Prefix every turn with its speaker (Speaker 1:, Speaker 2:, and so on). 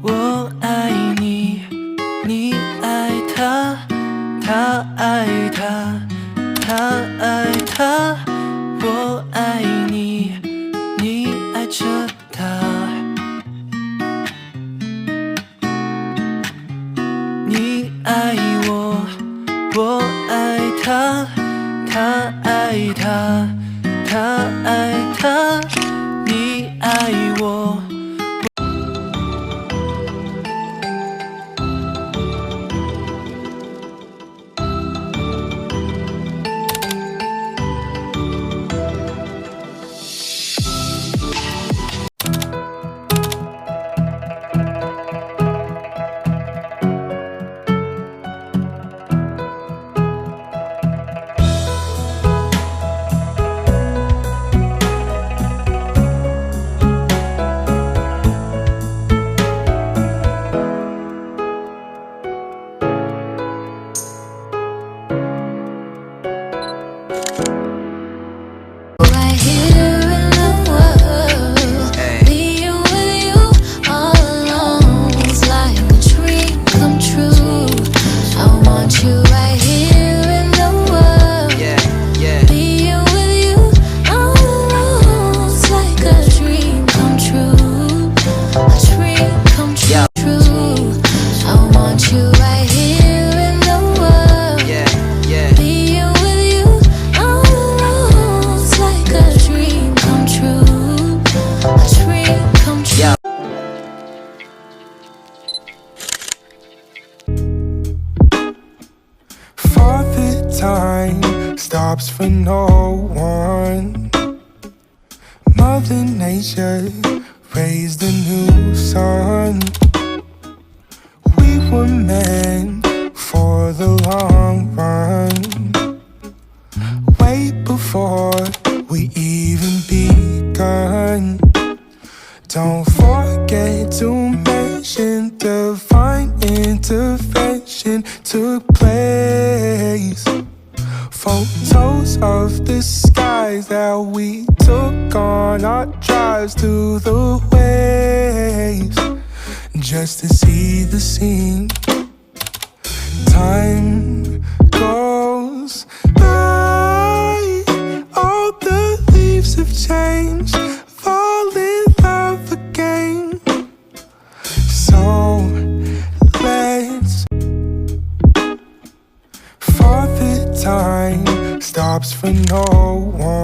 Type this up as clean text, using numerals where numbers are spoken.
Speaker 1: 我爱你，你爱他，他爱他，他爱他。我爱你，你爱着他。你爱我，我爱他，他爱他，他爱他。你爱我。
Speaker 2: Time stops for no one. Mother Nature raised a new sun. We were meant for the long run, way before we even begun. Don't forget to mention divine intervention took place. Photos of the skies that we took on our drives to the waves, just to see the scene. Time goes by, all the leaves have changed, fall in love again. So let's, for the time stops for no one.